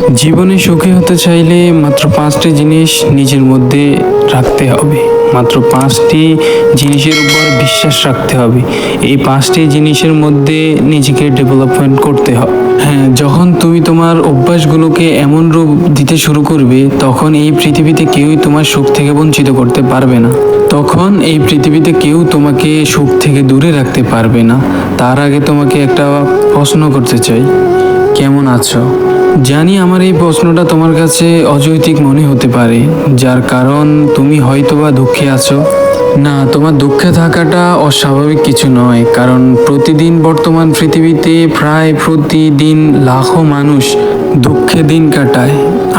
জীবনে সুখী হতে চাইলে মাত্র 5টি জিনিস নিজের মধ্যে রাখতে হবে। মাত্র 5টি জিনিসের উপর বিশ্বাস রাখতে হবে। এই 5টি জিনিসের মধ্যে নিজেকে ডেভেলপমেন্ট করতে হবে। হ্যাঁ, যখন তুমি তোমার অভ্যাসগুলোকে এমন রূপ দিতে শুরু করবে, তখন এই পৃথিবীতে কেউই তোমার সুখ থেকে বঞ্চিত করতে পারবে না। তখন এই পৃথিবীতে কেউ তোমাকে সুখ থেকে দূরে রাখতে পারবে না। তার আগে তোমাকে একটা প্রশ্ন করতে চাই, কেমন আছো? জানি আমার এই প্রশ্নটা তোমার কাছে অযৌক্তিক মনে হতে পারে, যার কারণ তুমি হয়তোবা দুঃখে আছো। না, তোমার দুঃখে থাকাটা অস্বাভাবিক কিছু নয়, কারণ প্রতিদিন বর্তমান পৃথিবীতে প্রায় প্রতিদিন লাখো মানুষ দুঃখে দিন কাটায়।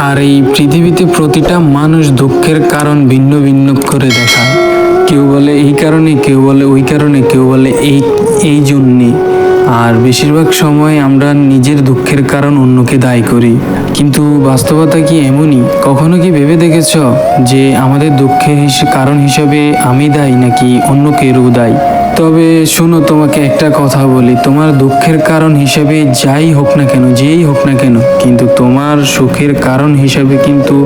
আর এই পৃথিবীতে প্রতিটা মানুষ দুঃখের কারণ ভিন্ন ভিন্ন করে দেখায়। কেউ বলে এই কারণে, কেউ বলে ওই কারণে, কেউ বলে এই জন্যে। আর বেশিরভাগ সময় আমরা নিজের দুঃখের কারণ অন্যকে দায়ী করি, কিন্তু বাস্তবতা কি এমনই? কখনো কি ভেবে দেখেছ যে আমাদের দুঃখের কারণ হিসাবে আমি দায়ী নাকি অন্য কেউ দায়ী? তবে শোনো, তোমাকে একটা কথা বলি, তোমার দুঃখের কারণ হিসেবে যাই হোক না কেন, যেই হোক না কেন, কিন্তু তোমার সুখের কারণ হিসাবে কিন্তু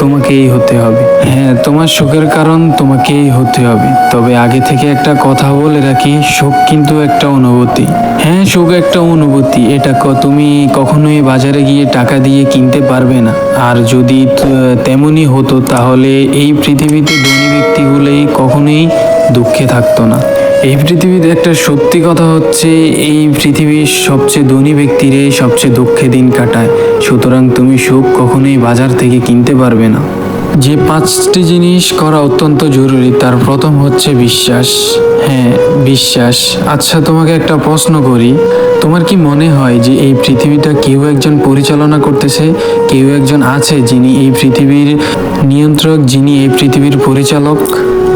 তোমাকেই হতে হবে। হ্যাঁ, তোমার সুখের কারণ তোমাকেই হতে হবে। তবে আগে থেকে একটা কথা বলে রাখি, সুখ কিন্তু একটা অনুভূতি। হ্যাঁ, সুখ একটা অনুভূতি, এটা তুমি কখনোই বাজারে গিয়ে টাকা দিয়ে কিনতে পারবে না। আর যদি তেমনই হতো, তাহলে এই পৃথিবীতে ধনী ব্যক্তিগুলোই কখনোই দুঃখে থাকতো না। এই পৃথিবীতে একটা সত্যি কথা হচ্ছে, এই পৃথিবীর সবচেয়ে ধনী ব্যক্তিরাই সবচেয়ে দুঃখে দিন কাটায়। সুতরাং তুমি সুখ কখনোই বাজার থেকে কিনতে পারবে না। যে 5টি জিনিস করা অত্যন্ত জরুরি, তার প্রথম হচ্ছে বিশ্বাস। হ্যাঁ, বিশ্বাস। আচ্ছা, তোমাকে একটা প্রশ্ন করি, তোমার কি মনে হয় যে এই পৃথিবীটা কেউ একজন পরিচালনা করতেছে? কেউ একজন আছে যিনি এই পৃথিবীর নিয়ন্ত্রক, যিনি এই পৃথিবীর পরিচালক?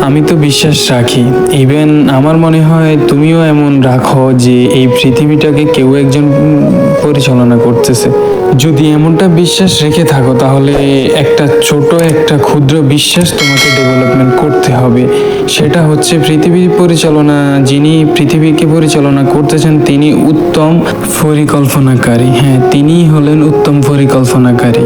আমি তো বিশ্বাস রাখি, ইভেন আমার মনে হয় তুমিও এমন রাখো যে এই পৃথিবীটাকে কেউ একজন পরিচালনা করতেছে। যদি এমনটা বিশ্বাস রেখে থাকো, তাহলে একটা ক্ষুদ্র বিশ্বাস তোমাকে ডেভেলপমেন্ট করতে হবে। সেটা হচ্ছে পৃথিবীর পরিচালনা, যিনি পৃথিবীকে পরিচালনা করতেছেন তিনি উত্তম পরিকল্পনাকারী। হ্যাঁ, তিনিই হলেন উত্তম পরিকল্পনাকারী।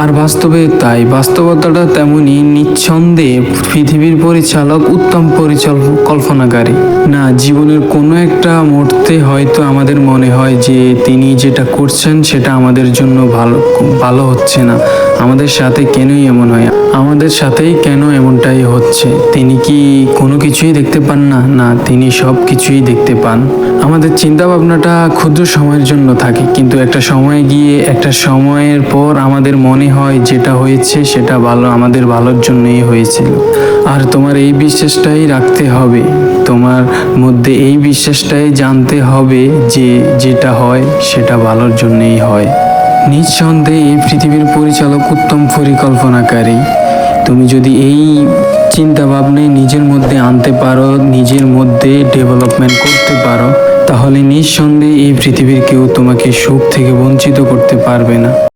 আর বাস্তবে তাই, বাস্তবতাটা তেমনই। নিঃসন্দেহে পৃথিবীর পরিচালক উত্তম পরিকল্পনাকারী। না, জীবনের কোনো একটা মুহূর্তে হয়তো আমাদের মনে হয় যে তিনি যেটা করছেন সেটা আমাদের জন্য ভালো হচ্ছে না। আমাদের সাথে কেনই এমন হয়, আমাদের সাথেই কেন এমনটাই হচ্ছে? তিনি কি কোনো কিছুই দেখতে পান না? না, তিনি সব কিছুই দেখতে পান। আমাদের চিন্তা ভাবনাটা ক্ষুদ্র সময়ের জন্য থাকে, কিন্তু একটা সময়ের পর আমাদের মনে হয় যেটা হয়েছে সেটা আমাদের ভালোর জন্যই হয়েছিল। আর তোমার এই বিশ্বাসটাই রাখতে হবে, তোমার মধ্যে এই বিশ্বাসটাই জানতে হবে যে যেটা হয় সেটা ভালোর জন্যই হয়। নিঃসন্দেহে এই পৃথিবীর পরিচালক উত্তম পরিকল্পনাকারী। তুমি যদি এই চিন্তা ভাবনায় নিজের মধ্যে আনতে পারো, নিজের মধ্যে ডেভেলপমেন্ট করতে পারো, তাহলে নিঃসন্দেহে এই পৃথিবীর কেউ তোমাকে সুখ থেকে বঞ্চিত করতে পারবে না।